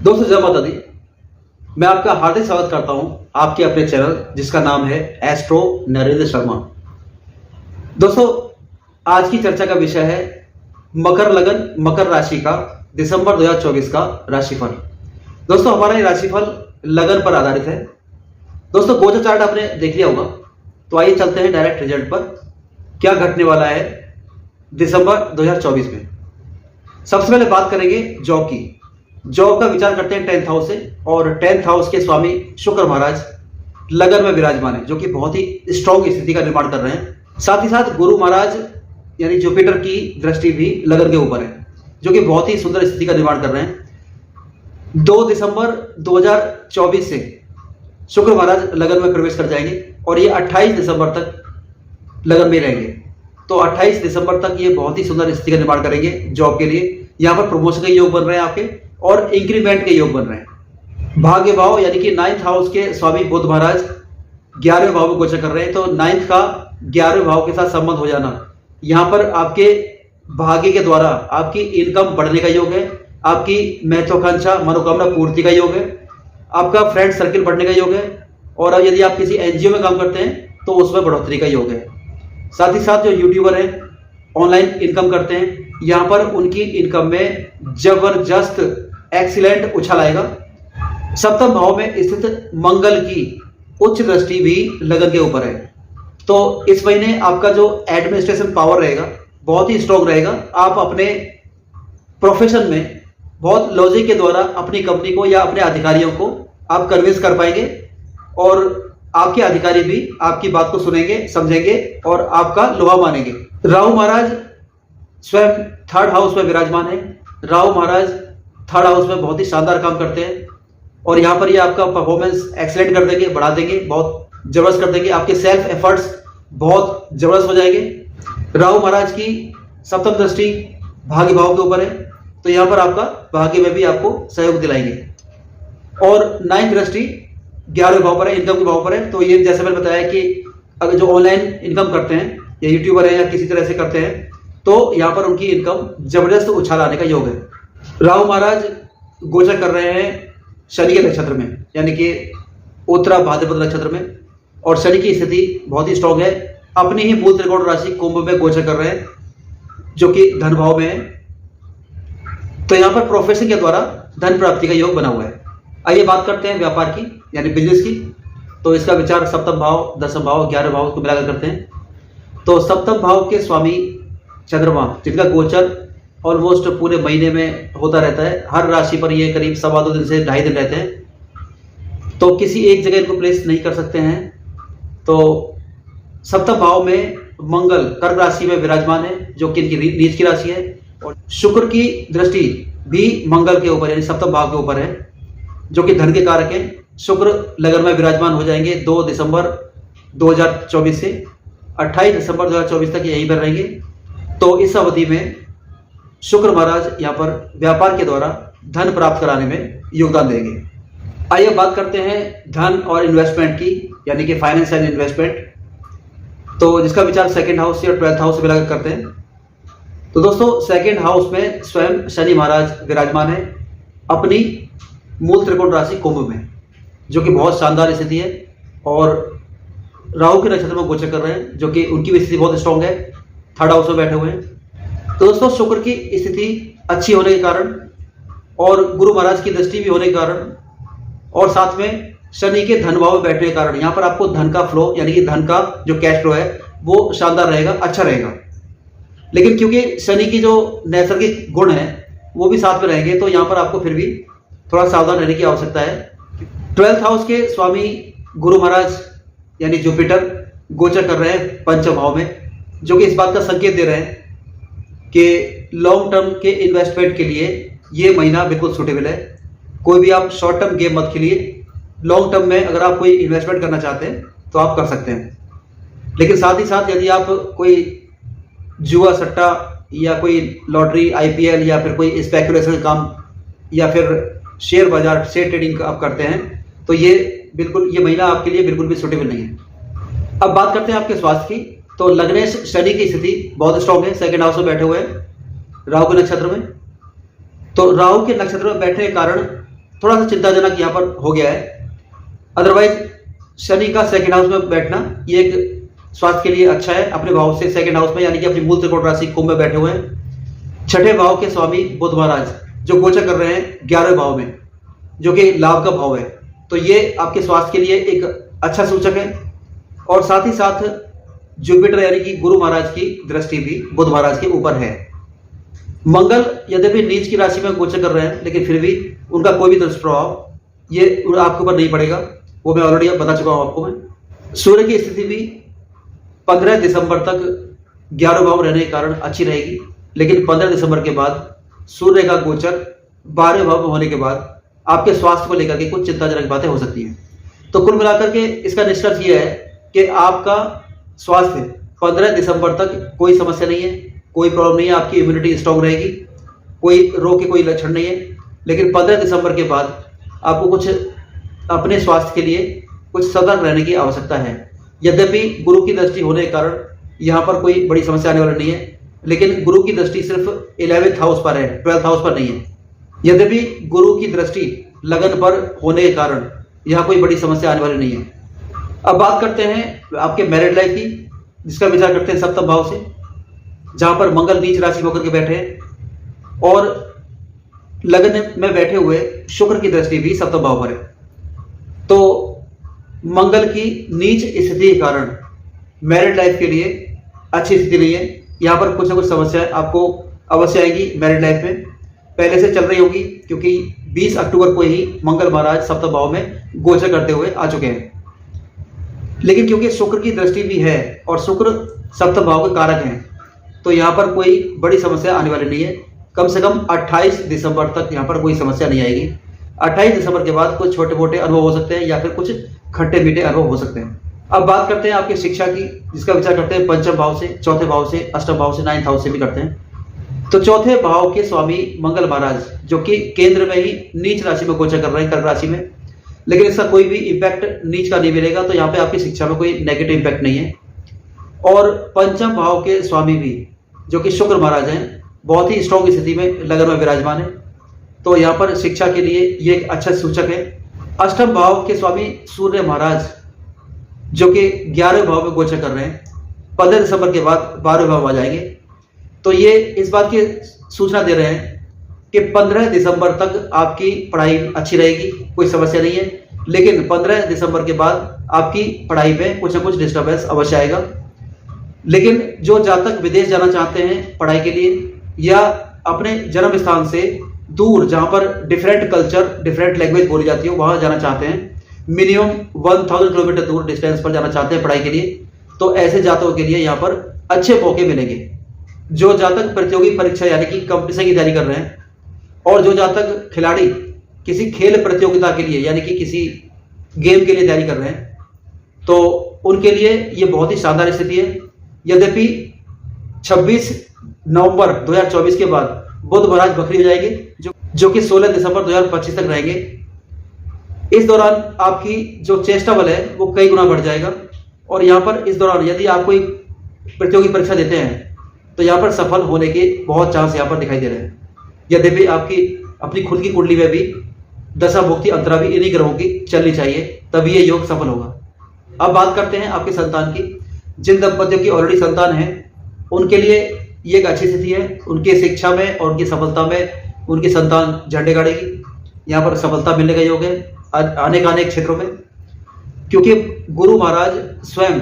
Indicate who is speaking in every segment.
Speaker 1: दोस्तों जय माता दी। मैं आपका हार्दिक स्वागत करता हूं आपके अपने चैनल जिसका नाम है एस्ट्रो नरेंद्र शर्मा। दोस्तों आज की चर्चा का विषय है मकर लगन मकर राशि का दिसंबर 2024 का राशिफल। दोस्तों हमारा ये राशिफल लगन पर आधारित है। दोस्तों गोचर चार्ट आपने देख लिया होगा, तो आइए चलते हैं डायरेक्ट रिजल्ट पर। क्या घटने वाला है दिसंबर 2024 में। सबसे पहले बात करेंगे जॉब की। जॉब का विचार करते हैं 10th हाउस से, और 10th हाउस के स्वामी शुक्र महाराज लगन में विराजमान है, जो कि बहुत ही स्ट्रॉन्ग स्थिति का निर्माण कर रहे हैं। साथ ही साथ गुरु महाराज यानी जुपिटर की दृष्टि भी लगन के ऊपर है, जो कि बहुत ही सुंदर स्थिति का निर्माण कर रहे हैं। 2 दिसंबर 2024 से शुक्र महाराज लगन में प्रवेश कर जाएंगे और ये 28 दिसंबर तक लगन में रहेंगे। तो 28 दिसंबर तक ये बहुत ही सुंदर स्थिति का निर्माण करेंगे जॉब के लिए। यहाँ पर प्रमोशन के योग बन रहे हैं आपके, और इंक्रीमेंट के योग बन रहे हैं। भाग्य भाव यानी कि 9th हाउस के स्वामी बुध महाराज 11वें भाव में गोचर कर रहे हैं। तो 9th का 11वें भाव के साथ संबंध हो जाना, यहाँ पर आपके भाग्य के द्वारा आपकी इनकम बढ़ने का योग है, आपकी महत्वाकांक्षा मनोकामना पूर्ति का योग है, आपका फ्रेंड सर्किल बढ़ने का योग है, और यदि आप किसी एनजीओ में काम करते हैं तो उसमें बढ़ोतरी का योग है। साथ ही साथ जो यूट्यूबर हैं, ऑनलाइन इनकम करते हैं, यहाँ पर उनकी इनकम में जबरदस्त एक्सीलेंट उछाल आएगा। सप्तम भाव में स्थित मंगल की उच्च दृष्टि भी लगन के ऊपर है। तो इस महीने आपका जो एडमिनिस्ट्रेशन पावर रहेगा बहुत ही स्ट्रॉन्ग रहेगा। आप अपने प्रोफेशन में बहुत लॉजिक के द्वारा अपनी कंपनी को या अपने अधिकारियों को आप कन्विंस कर पाएंगे, और आपके अधिकारी भी आपकी बात को सुनेंगे, समझेंगे और आपका लोहा मानेंगे। राहु महाराज स्वयं 3rd हाउस में विराजमान है। राहु महाराज 3rd हाउस में बहुत ही शानदार काम करते हैं, और यहाँ पर ये आपका परफॉर्मेंस एक्सीलेंट कर देंगे, बढ़ा देंगे, बहुत जबरदस्त कर देंगे। आपके सेल्फ एफर्ट्स बहुत जबरदस्त हो जाएंगे। राहु महाराज की सप्तम दृष्टि भाग्य भाव के ऊपर है, तो यहाँ पर आपका भाग्य में भी आपको सहयोग दिलाएंगे। और 9th दृष्टि 11वें भाव पर है, इनकम के भाव पर है। तो ये जैसे मैंने बताया कि अगर जो ऑनलाइन इनकम करते हैं या यूट्यूबर है या किसी तरह से करते हैं, तो यहाँ पर उनकी इनकम जबरदस्त उछाल आने का योग है। राहु महाराज गोचर कर रहे हैं शनि के नक्षत्र में, यानी कि उत्तरा भाद्रपद नक्षत्र में, और शनि की स्थिति बहुत ही स्ट्रॉन्ग है। अपनी ही मूल त्रिकोण राशि कुंभ में गोचर कर रहे हैं, जो कि धन भाव में है। तो यहाँ पर प्रोफेशन के द्वारा धन प्राप्ति का योग बना हुआ है। आइए बात करते हैं व्यापार की यानी बिजनेस की। तो इसका विचार सप्तम भाव, 10वें भाव, 11वें भाव को मिलाकर करते हैं। तो सप्तम भाव के स्वामी चंद्रमा, जिनका गोचर ऑलमोस्ट पूरे महीने में होता रहता है, हर राशि पर ये करीब 2.25 दिन से 2.5 दिन रहते हैं, तो किसी एक जगह इनको प्लेस नहीं कर सकते हैं। तो सप्तम भाव में मंगल कर्क राशि में विराजमान है, जो कि इनकी नीच की राशि है, और शुक्र की दृष्टि भी मंगल के ऊपर यानी सप्तम भाव के ऊपर है, जो कि धन के कारक हैं। शुक्र लगन में विराजमान हो जाएंगे 2 दिसंबर 2024 से 28 दिसंबर 2024 तक यहीं पर रहेंगे। तो इस अवधि में शुक्र महाराज यहाँ पर व्यापार के द्वारा धन प्राप्त कराने में योगदान देंगे। आइए बात करते हैं धन और इन्वेस्टमेंट की, यानी कि फाइनेंस एंड इन्वेस्टमेंट। तो जिसका विचार 2nd हाउस से और 12th हाउस से मिलाकर करते हैं। तो दोस्तों 2nd हाउस में स्वयं शनि महाराज विराजमान है अपनी मूल त्रिकोण राशि कुंभ में, जो कि बहुत शानदार स्थिति है, और राहु के नक्षत्र में गोचर कर रहे हैं, जो कि उनकी भी स्थिति बहुत स्ट्रॉन्ग है, 3rd हाउस में बैठे हुए हैं। तो दोस्तों शुक्र की स्थिति अच्छी होने के कारण, और गुरु महाराज की दृष्टि भी होने के कारण, और साथ में शनि के धन भाव में बैठने के कारण यहाँ पर आपको धन का फ्लो यानी कि धन का जो कैश फ्लो है वो शानदार रहेगा, अच्छा रहेगा। लेकिन क्योंकि शनि की जो नैसर्गिक गुण है वो भी साथ में रहेंगे, तो यहाँ पर आपको फिर भी थोड़ा सावधान रहने की आवश्यकता है। 12th हाउस के स्वामी गुरु महाराज यानी जुपिटर गोचर कर रहे हैं पंचम भाव में, जो कि इस बात का संकेत दे रहे हैं कि लॉन्ग टर्म के इन्वेस्टमेंट के लिए ये महीना बिल्कुल सूटेबल है। कोई भी आप शॉर्ट टर्म गेम मत खेलिए। लॉन्ग टर्म में अगर आप कोई इन्वेस्टमेंट करना चाहते हैं तो आप कर सकते हैं, लेकिन साथ ही साथ यदि आप कोई जुआ सट्टा या कोई लॉटरी, IPL या फिर कोई स्पेकुलेशन का काम या फिर शेयर बाजार शेयर ट्रेडिंग आप करते हैं, तो ये महीना आपके लिए बिल्कुल भी सूटेबल नहीं है। अब बात करते हैं आपके स्वास्थ्य की। तो लग्नेश शनि की स्थिति बहुत स्ट्रॉन्ग है, 2nd हाउस में बैठे हुए हैं राहु के नक्षत्र में। तो राहु के नक्षत्र में बैठने के कारण थोड़ा सा चिंताजनक यहाँ पर हो गया है। अदरवाइज शनि का सेकंड हाउस में बैठना ये एक स्वास्थ्य के लिए अच्छा है। अपने भाव से सेकंड हाउस में यानी कि अपनी मूल त्रिकोण राशि कुंभ में बैठे हुए हैं। छठे भाव के स्वामी बुध महाराज जो गोचर कर रहे हैं 11वें भाव में, जो कि लाभ का भाव है, तो ये आपके स्वास्थ्य के लिए एक अच्छा सूचक है। और साथ ही साथ जुपिटर यानी कि गुरु महाराज की दृष्टि भी बुध महाराज के ऊपर है। मंगल यद्यपि नीच की राशि में गोचर कर रहे हैं, लेकिन फिर भी उनका कोई भी दुष्प्रभाव ये आपके ऊपर नहीं पड़ेगा, वो मैं ऑलरेडी बता चुका हूं आपको। मैं सूर्य की स्थिति भी 15 दिसंबर तक 11 भाव रहने के कारण अच्छी रहेगी, लेकिन 15 दिसंबर के बाद सूर्य का गोचर 12 भाव में होने के बाद आपके स्वास्थ्य को लेकर के कुछ चिंताजनक बातें हो सकती हैं। तो कुल मिलाकर के इसका निष्कर्ष यह है कि आपका स्वास्थ्य 15 दिसंबर तक कोई समस्या नहीं है, कोई प्रॉब्लम नहीं है, आपकी इम्यूनिटी स्ट्रांग रहेगी, कोई रोग के कोई लक्षण नहीं है। लेकिन 15 दिसंबर के बाद आपको कुछ अपने स्वास्थ्य के लिए कुछ सतर्क रहने की आवश्यकता है। यद्यपि गुरु की दृष्टि होने के कारण यहाँ पर कोई बड़ी समस्या आने वाली नहीं है, लेकिन गुरु की दृष्टि सिर्फ 11th हाउस पर है, 12th हाउस पर नहीं है। यद्यपि गुरु की दृष्टि लगन पर होने के कारण यहाँ कोई बड़ी समस्या आने वाली नहीं है। अब बात करते हैं आपके मैरिड लाइफ की, जिसका विचार करते हैं सप्तम भाव से, जहां पर मंगल नीच राशि में होकर के बैठे हैं और लगन में बैठे हुए शुक्र की दृष्टि भी सप्तम भाव पर है। तो मंगल की नीच स्थिति के कारण मैरिड लाइफ के लिए अच्छी स्थिति नहीं है। यहाँ पर कुछ ना कुछ समस्याएं आपको अवश्य आएगी मैरिड लाइफ में, पहले से चल रही होगी, क्योंकि 20 अक्टूबर को ही मंगल महाराज सप्तम भाव में गोचर करते हुए आ चुके हैं। लेकिन क्योंकि शुक्र की दृष्टि भी है और शुक्र सप्तम भाव के कारक हैं, तो यहाँ पर कोई बड़ी समस्या आने वाली नहीं है। कम से कम 28 दिसंबर तक यहाँ पर कोई समस्या नहीं आएगी। 28 दिसंबर के बाद कुछ छोटे मोटे अनुभव हो सकते हैं या फिर कुछ खट्टे मीठे अनुभव हो सकते हैं। अब बात करते हैं आपकी शिक्षा की, जिसका विचार करते हैं पंचम भाव से, चौथे भाव से, अष्टम भाव से, 9th हाउस से भी करते हैं। तो चौथे भाव के स्वामी मंगल महाराज जो कि केंद्र में ही नीच राशि में गोचर कर रहे हैं, कर्क राशि में, लेकिन इसका कोई भी इम्पैक्ट नीच का नहीं मिलेगा, तो यहाँ पे आपकी शिक्षा में कोई नेगेटिव इम्पैक्ट नहीं है। और पंचम भाव के स्वामी भी जो कि शुक्र महाराज हैं, बहुत ही स्ट्रॉन्ग स्थिति में लगन में विराजमान है, तो यहाँ पर शिक्षा के लिए ये एक अच्छा सूचक है। अष्टम भाव के स्वामी सूर्य महाराज जो कि 11वें भाव में गोचर कर रहे हैं, 15 दिसंबर के बाद 12वें भाव आ जाएंगे, तो ये इस बात की सूचना दे रहे हैं कि 15 दिसंबर तक आपकी पढ़ाई अच्छी रहेगी, कोई समस्या नहीं है। लेकिन 15 दिसंबर के बाद आपकी पढ़ाई में कुछ ना कुछ डिस्टर्बेंस अवश्य आएगा। लेकिन जो जातक विदेश जाना चाहते हैं पढ़ाई के लिए, या अपने जन्म स्थान से दूर जहां पर डिफरेंट कल्चर, डिफरेंट लैंग्वेज बोली जाती है, वहां जाना चाहते हैं, मिनिमम 1000 किलोमीटर दूर डिस्टेंस पर जाना चाहते हैं पढ़ाई के लिए, तो ऐसे जातकों के लिए यहाँ पर अच्छे मौके मिलेंगे। जो जातक प्रतियोगी परीक्षा यानी कि कंपटीशन की तैयारी कर रहे हैं, और जो जातक खिलाड़ी किसी खेल प्रतियोगिता के लिए यानी कि किसी गेम के लिए तैयारी कर रहे हैं, तो उनके लिए ये बहुत ही शानदार स्थिति है। यद्यपि 26 नवंबर 2024 के बाद बुध महाराज बकरी हो जाएंगे, जो कि 16 दिसंबर 2025 तक रहेंगे। इस दौरान आपकी जो चेष्टा बल है वो कई गुना बढ़ जाएगा, और यहाँ पर इस दौरान यदि आप कोई प्रतियोगी परीक्षा देते हैं तो यहाँ पर सफल होने के बहुत चांस यहाँ पर दिखाई दे रहे हैं। यद्यपि आपकी अपनी खुद की कुंडली में भी दशा भुक्ति अंतरा भी इन्हीं ग्रहों की चलनी चाहिए, तभी ये योग सफल होगा। अब बात करते हैं आपके संतान की। जिन दंपतियों की ऑलरेडी संतान है उनके लिए ये एक अच्छी स्थिति है। उनकी शिक्षा में और उनकी सफलता में उनकी संतान झंडे गाड़ेगी। यहाँ पर सफलता मिलने का योग है अनेक क्षेत्रों में, क्योंकि गुरु महाराज स्वयं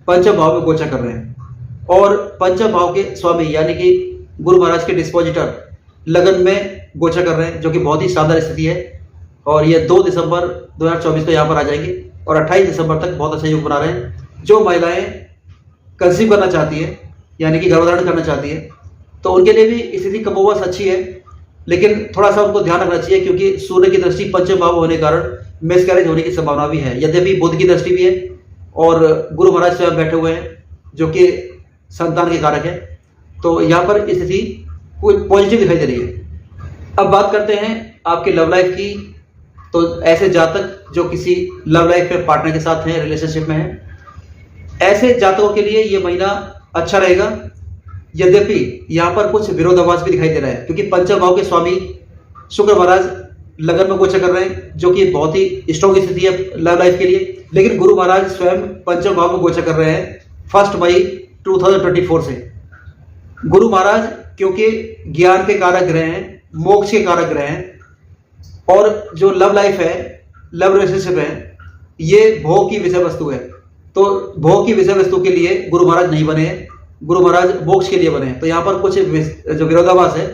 Speaker 1: पंचम भाव में गोचर कर रहे हैं, और पंचम भाव के स्वामी यानी कि गुरु महाराज के डिस्पोजिटर लगन में गोचर कर रहे हैं, जो कि बहुत ही शानदार स्थिति है। और ये 2 दिसंबर 2024 को यहाँ पर आ जाएंगे, और 28 दिसंबर तक बहुत अच्छा योग बना रहे हैं। जो महिलाएं कंसीव करना चाहती है यानी कि गर्भधारण करना चाहती है, तो उनके लिए भी स्थिति कमोबस अच्छी है, लेकिन थोड़ा सा उनको ध्यान रखना चाहिए, क्योंकि सूर्य की दृष्टि पंचम भाव होने के कारण मिसकैरेज होने की संभावना भी है। यद्यपि बुध की दृष्टि भी है और गुरु महाराज स्वयं बैठे हुए हैं जो कि संतान के कारक है, तो यहाँ पर स्थिति कोई पॉजिटिव दिखाई दे रही है। अब बात करते हैं आपके लव लाइफ की। तो ऐसे जातक जो किसी लव लाइफ में पार्टनर के साथ हैं, रिलेशनशिप में हैं, ऐसे जातकों के लिए ये महीना अच्छा रहेगा। यद्यपि यहाँ पर कुछ विरोधाभास भी दिखाई दे रहा है, क्योंकि पंचम भाव के स्वामी शुक्र महाराज लगन में गोचर कर रहे हैं, जो कि बहुत ही स्ट्रॉन्ग स्थिति है लव लाइफ के लिए। लेकिन गुरु महाराज स्वयं पंचम भाव में गोचर कर रहे हैं 1 मई 2024 से। गुरु महाराज क्योंकि ज्ञान के कारक ग्रह हैं, मोक्ष के कारक ग्रह हैं, और जो लव लाइफ है, लव रिलेशनशिप है, ये भोग की विषय वस्तु है। तो भोग की विषय वस्तु के लिए गुरु महाराज नहीं बने हैं, गुरु महाराज मोक्ष के लिए बने हैं। तो यहाँ पर कुछ जो विरोधाभास है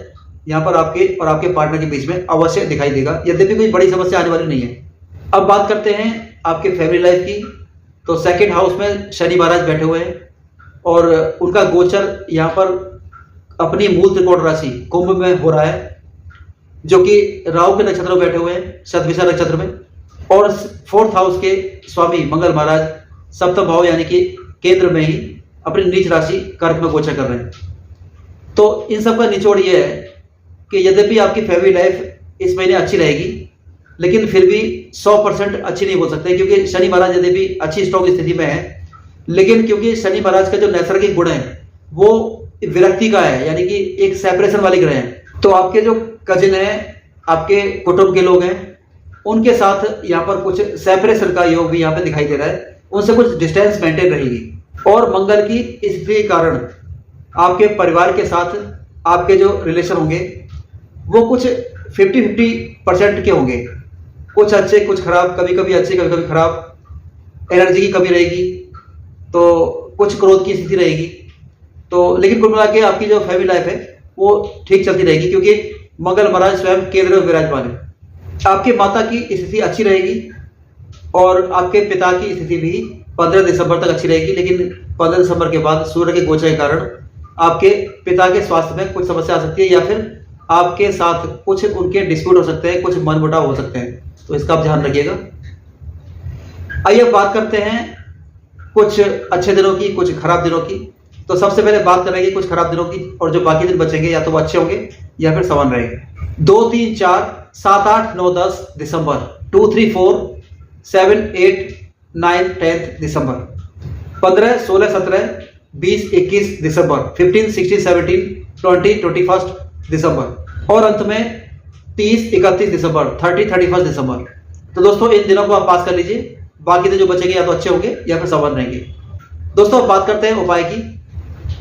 Speaker 1: यहाँ पर आपके और आपके पार्टनर के बीच में अवश्य दिखाई देगा, यद्यपि कोई बड़ी समस्या आने वाली नहीं है। अब बात करते हैं आपके फैमिली लाइफ की। तो सेकंड हाउस में शनि महाराज बैठे हुए हैं और उनका गोचर यहाँ पर अपनी मूल त्रिकोण राशि कुंभ में हो रहा है, जो कि राहु के नक्षत्र में बैठे हुए हैं, शतभिषा नक्षत्र में। और 4th हाउस के स्वामी मंगल महाराज सप्तम भाव यानी कि केंद्र में ही अपनी नीच राशि कर्क में गोचर कर रहे हैं। तो इन सब का निचोड़ ये है कि यद्यपि आपकी फैमिली लाइफ इस महीने अच्छी रहेगी, लेकिन फिर भी 100% अच्छी नहीं हो सकती, क्योंकि शनि महाराज यद्यपि अच्छी स्ट्रॉन्ग स्थिति में है, लेकिन क्योंकि शनि महाराज का जो नैसर्गिक गुण है वो विरक्ति का है, यानी कि एक सेपरेशन वाले ग्रह हैं। तो आपके जो कजिन है, आपके कुटुंब के लोग हैं, उनके साथ यहाँ पर कुछ सेपरेशन का योग भी यहाँ पे दिखाई दे रहा है, उनसे कुछ डिस्टेंस मेंटेन रहेगी। और मंगल की स्थिति के कारण आपके परिवार के साथ आपके जो रिलेशन होंगे वो कुछ 50-50% के होंगे, कुछ अच्छे कुछ खराब, कभी कभी अच्छे कभी कभी खराब। एनर्जी की कमी रहेगी, तो कुछ क्रोध की स्थिति रहेगी। तो लेकिन कुल मिला के आपकी जो फैमिली लाइफ है वो ठीक चलती रहेगी, क्योंकि मंगल महाराज स्वयं केंद्र में विराजमान है। आपके माता की स्थिति अच्छी रहेगी और आपके पिता की स्थिति भी 15 दिसंबर तक अच्छी रहेगी। लेकिन 15 दिसंबर के बाद सूर्य के गोचर के कारण आपके पिता के स्वास्थ्य में कुछ समस्या आ सकती है, या फिर आपके साथ कुछ उनके डिस्प्यूट हो सकते हैं, कुछ मनमुटाव हो सकते हैं। तो इसका आप ध्यान रखिएगा। आइए अब बात करते हैं कुछ अच्छे दिनों की, कुछ खराब दिनों की। तो सबसे पहले बात करेंगे कुछ खराब दिनों की, और जो बाकी दिन बचेंगे या तो वो अच्छे होंगे या फिर समान रहेंगे। 2, 3, 4, 7, 8, 9, 10 दिसंबर, 2, 3, 4, 7, 8, 9, 10 दिसंबर, 15, 16, 17, 20, 21 दिसंबर, 15, 16, 17, 20, 21 दिसंबर, और अंत में 30, 31 दिसंबर, 30, 31 दिसंबर। तो दोस्तों इन दिनों को आप पास कर लीजिए, बाकी दिन जो बचेंगे या तो अच्छे होंगे या फिर समान रहेंगे। दोस्तों अब बात करते हैं उपाय की।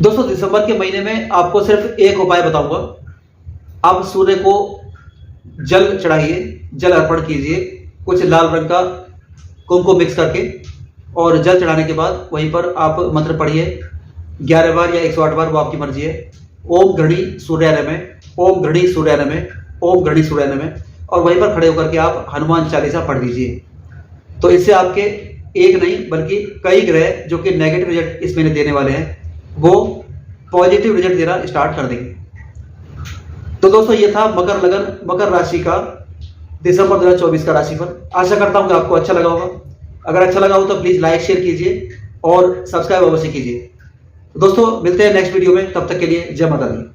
Speaker 1: दोस्तों दिसंबर के महीने में आपको सिर्फ एक उपाय बताऊंगा। आप सूर्य को जल चढ़ाइए, जल अर्पण कीजिए, कुछ लाल रंग का कुमकुम मिक्स करके, और जल चढ़ाने के बाद वहीं पर आप मंत्र पढ़िए 11 बार या 108 बार, वो आपकी मर्जी है। ओम घृणी सूर्याय नमः, ओम घृणी सूर्याय नमः, ओम घृणी सूर्याय नमः, और वहीं पर खड़े होकर के आप हनुमान चालीसा पढ़ लीजिए। तो इससे आपके एक नहीं बल्कि कई ग्रह जो कि नेगेटिव रिजल्ट इस महीने देने वाले हैं वो पॉजिटिव रिजल्ट देना स्टार्ट कर देंगे। तो दोस्तों ये था मकर राशि का दिसंबर 2024 का राशिफल। आशा करता हूं कि आपको अच्छा लगा होगा। अगर अच्छा लगा हो तो प्लीज लाइक शेयर कीजिए और सब्सक्राइब अवश्य कीजिए। दोस्तों मिलते हैं नेक्स्ट वीडियो में, तब तक के लिए जय माता दी।